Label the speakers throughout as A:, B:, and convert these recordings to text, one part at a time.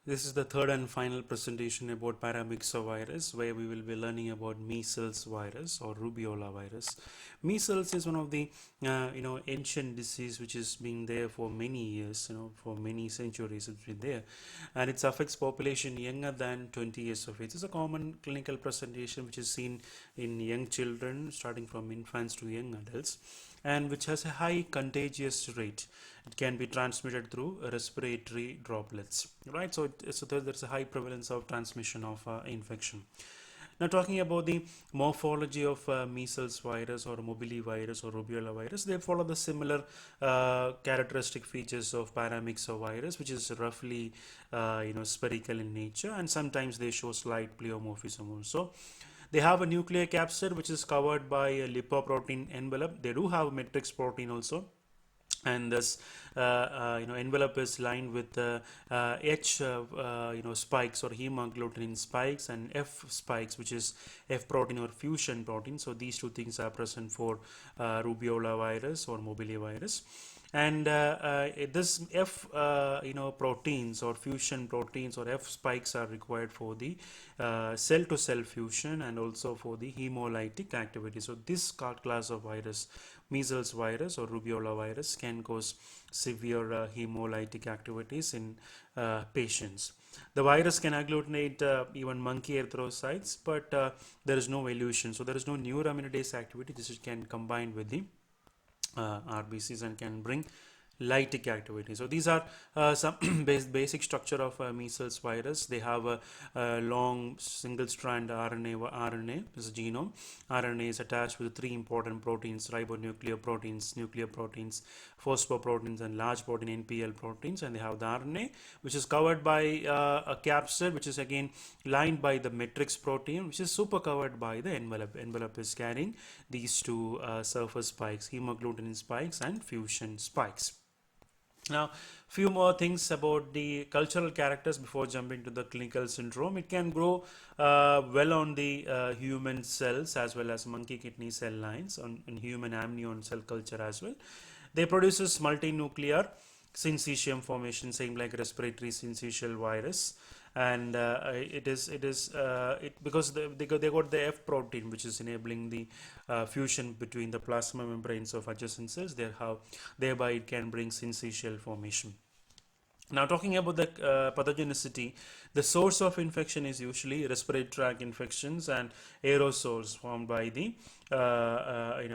A: This is the third and final presentation about Paramyxovirus, where we will be learning about measles virus or rubeola virus. Measles is one of the ancient disease which has been there for many years, for many centuries it's been there, and it affects population younger than 20 years of age. It's a common clinical presentation which is seen in young children, starting from infants to young adults, and which has a high contagious rate. It can be transmitted through respiratory droplets, right? So there's a high prevalence of transmission of infection. Now, talking about the morphology of measles virus or morbillivirus or rubella virus, they follow the similar characteristic features of paramyxovirus, which is roughly spherical in nature, and sometimes they show slight pleomorphism also. They have a nuclear capsid which is covered by a lipoprotein envelope. They do have matrix protein also, and this envelope is lined with H spikes or hemagglutinin spikes and F spikes, which is F protein or fusion protein. So these two things are present for rubeola virus or morbillivirus. And this F proteins or fusion proteins or F spikes are required for the cell to cell fusion and also for the hemolytic activity. So this class of virus, measles virus or rubeola virus, can cause severe hemolytic activities in patients. The virus can agglutinate even monkey erythrocytes, but there is no elution, so there is no neuraminidase activity. This can combine with the RBCs and can bring lytic activity. So these are some basic structure of measles virus. They have a long single strand RNA is a genome. RNA is attached with three important proteins: ribonuclear proteins, nuclear proteins, phosphoproteins, and large protein NPL proteins. And they have the RNA, which is covered by a capsid, which is again lined by the matrix protein, which is super covered by the envelope. Envelope is carrying these two surface spikes, hemagglutinin spikes and fusion spikes. Now, few more things about the cultural characters before jumping to the clinical syndrome. It can grow well on the human cells as well as monkey kidney cell lines in human amnion cell culture as well. They produces multinuclear syncytium formation, same like respiratory syncytial virus, and because they got the F protein, which is enabling the fusion between the plasma membranes of adjacent cells. Thereby it can bring syncytial formation. Now, talking about the pathogenicity, the source of infection is usually respiratory tract infections and aerosols formed by the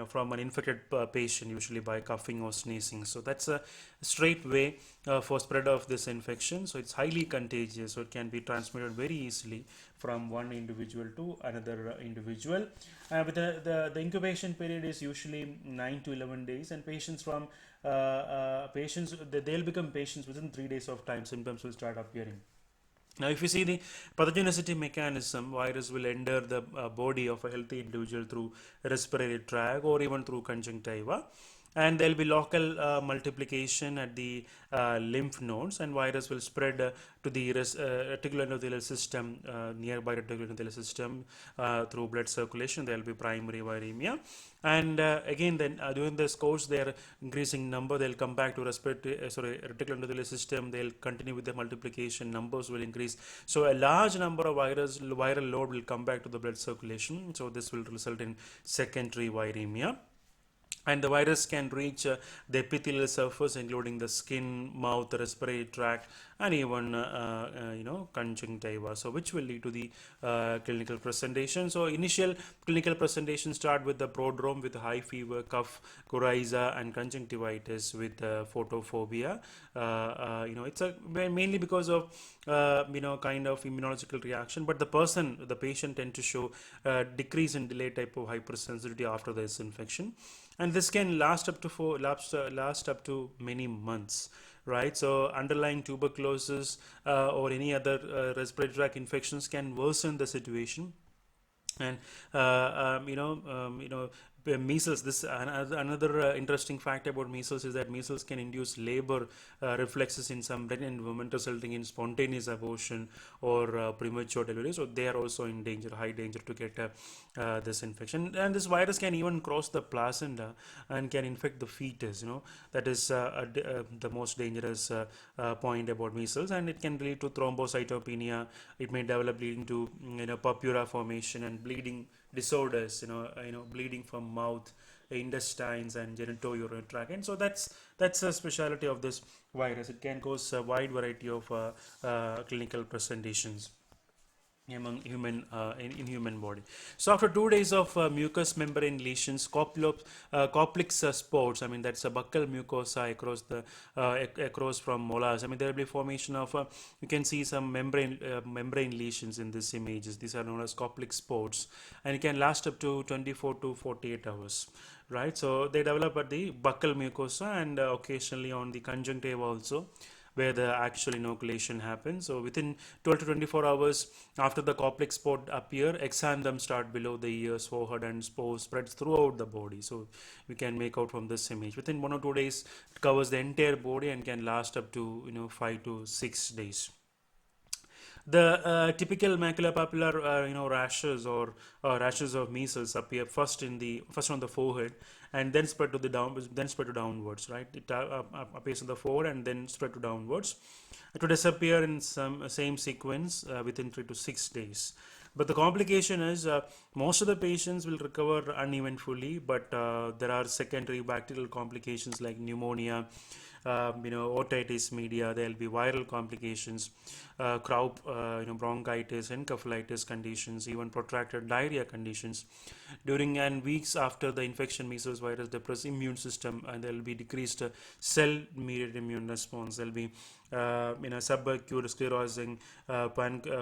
A: from an infected patient, usually by coughing or sneezing. So that's a straight way for spread of this infection. So it's highly contagious, so it can be transmitted very easily from one individual to another individual. But the incubation period is usually 9 to 11 days, and patients they'll become patients within 3 days of time. Symptoms will start appearing. Now, if you see the pathogenicity mechanism, virus will enter the body of a healthy individual through respiratory tract or even through conjunctiva, and there will be local multiplication at the lymph nodes, and virus will spread to the reticular endothelial system, nearby reticular endothelial system, through blood circulation. There will be primary viremia, and again then during this course they are increasing number. They'll come back to reticular endothelial system. They'll continue with the multiplication. Numbers will increase. So a large number of viral load will come back to the blood circulation. So this will result in secondary viremia, and the virus can reach the epithelial surface, including the skin, mouth, respiratory tract, and even conjunctiva, so which will lead to the clinical presentation. So initial clinical presentation start with the prodrome with high fever, cough, coryza, and conjunctivitis with photophobia. It's mainly because of kind of immunological reaction, but the patient tend to show decrease in delay type of hypersensitivity after this infection, and this can last up to many months, right? So underlying tuberculosis or any other respiratory tract infections can worsen the situation, and Measles, this another interesting fact about measles is that measles can induce labor reflexes in some pregnant women, resulting in spontaneous abortion or premature delivery. So they are also in danger, high danger to get this infection. And this virus can even cross the placenta and can infect the fetus. That is the most dangerous point about measles, and it can lead to thrombocytopenia. It may develop leading to purpura formation and bleeding disorders, bleeding from mouth, intestines, and genitourinary tract. And so that's a specialty of this virus. It can cause a wide variety of clinical presentations among in human body. So after 2 days of mucous membrane lesions, Coplix spots, I mean that's a buccal mucosa across from molars. I mean there will be formation of you can see some membrane lesions in these images. These are known as Coplix spots, and it can last up to 24 to 48 hours. Right, so they develop at the buccal mucosa and occasionally on the conjunctiva also, where the actual inoculation happens. So within 12 to 24 hours after the Coplix spot appear, exanthems start below the ears, forehead, and spore spreads throughout the body. So we can make out from this image. Within 1 or 2 days, it covers the entire body and can last up to 5 to 6 days. The typical maculopapular rashes or rashes of measles appear first on the forehead and then spread to downwards, right? It appears on the forehead and then spread to downwards. It will disappear in some same sequence within 3 to 6 days. But the complication is most of the patients will recover uneventfully, but there are secondary bacterial complications like pneumonia, otitis media. There will be viral complications, bronchitis, encephalitis conditions, even protracted diarrhea conditions. During and weeks after the infection, measles virus depress immune system, and there will be decreased cell-mediated immune response. There will be subacute sclerosing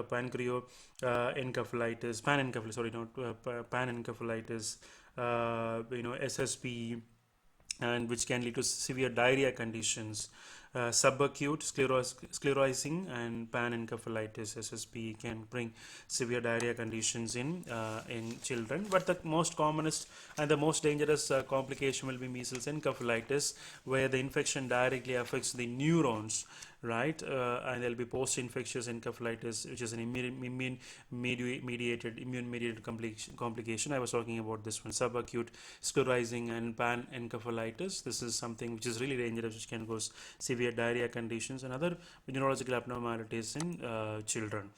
A: pancreatic encephalitis, panencephalitis, SSP, and which can lead to severe diarrhea conditions. Subacute sclerosing and panencephalitis (SSP) can bring severe diarrhea conditions in children. But the most commonest and the most dangerous complication will be measles encephalitis, where the infection directly affects the neurons, right? And there will be post-infectious encephalitis, which is an immune-mediated complication. I was talking about this one, subacute sclerosing and panencephalitis. This is something which is really dangerous, which can cause severe diarrhea conditions and other neurological abnormalities in children.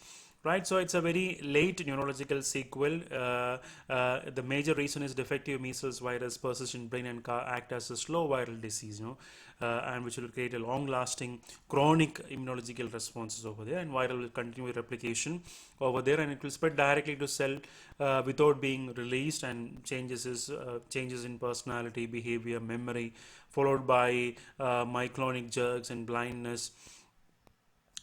A: Right, so it's a very late neurological sequel. The major reason is defective measles virus persists in brain and act as a slow viral disease, and which will create a long-lasting chronic immunological responses over there, and viral will continue with replication over there, and it will spread directly to cell without being released, and changes in personality, behavior, memory, followed by myoclonic jerks and blindness.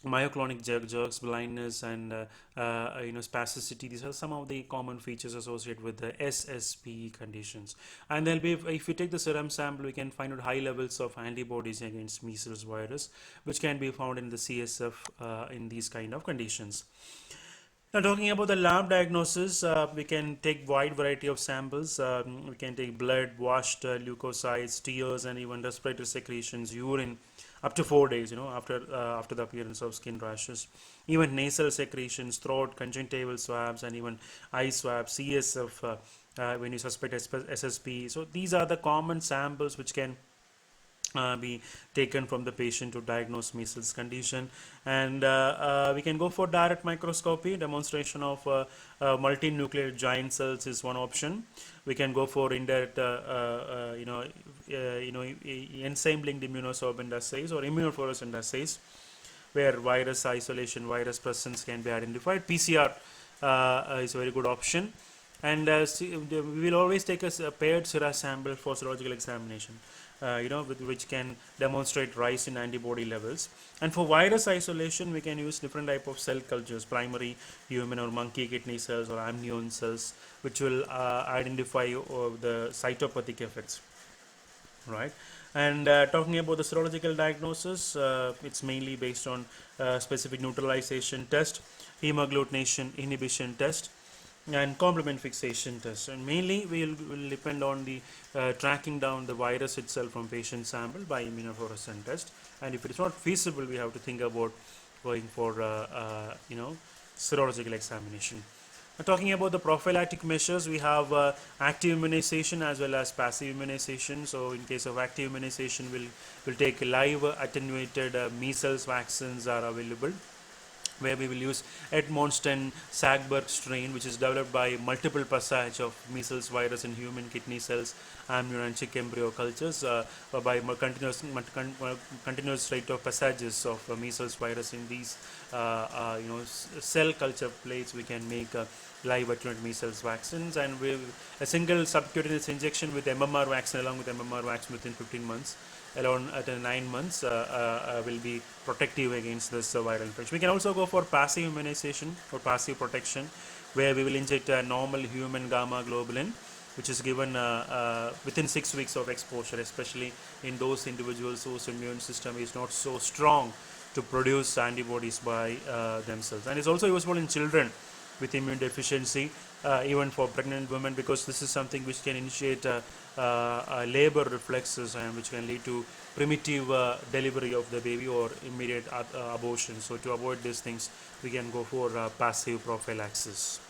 A: Myoclonic jerks, blindness, and spasticity. These are some of the common features associated with the SSP conditions. And there'll be, if we take the serum sample, we can find out high levels of antibodies against measles virus, which can be found in the CSF in these kind of conditions. Now, talking about the lab diagnosis, we can take wide variety of samples. We can take blood, washed leukocytes, tears, and even respiratory secretions, urine, up to 4 days, after the appearance of skin rashes. Even nasal secretions, throat, conjunctival swabs, and even eye swabs, CSF, when you suspect SSP. So these are the common samples which can be taken from the patient to diagnose measles condition. And we can go for direct microscopy. Demonstration of multinucleated giant cells is one option. We can go for indirect enzyme linked immunosorbent assays or immunofluorescent assays, where virus isolation, virus presence can be identified. PCR is a very good option, and we will always take a paired sera sample for serological examination, with which can demonstrate rise in antibody levels. And for virus isolation, we can use different type of cell cultures, primary human or monkey kidney cells or amnion cells, which will identify the cytopathic effects, right? And talking about the serological diagnosis, it's mainly based on specific neutralization test, hemagglutination inhibition test, and complement fixation test, and mainly will depend on the tracking down the virus itself from patient sample by immunofluorescent test. And if it is not feasible, we have to think about going for serological examination. Talking about the prophylactic measures, we have active immunization as well as passive immunization. So in case of active immunization, we'll take live attenuated measles vaccines are available, where we will use Edmonston Sagberg strain, which is developed by multiple passage of measles virus in human kidney cells, amnion and chick embryo cultures, by continuous rate of passages of measles virus in these cell culture plates. We can make live attenuated measles vaccines, and with a single subcutaneous injection with MMR vaccine, along with MMR vaccine within 15 months, alone at 9 months, will be protective against this viral infection. We can also go for passive immunization or passive protection, where we will inject a normal human gamma globulin, which is given within 6 weeks of exposure, especially in those individuals whose immune system is not so strong to produce antibodies by themselves. And it's also useful in children with immune deficiency, even for pregnant women, because this is something which can initiate labor reflexes, and which can lead to primitive delivery of the baby or immediate abortion. So to avoid these things, we can go for passive prophylaxis.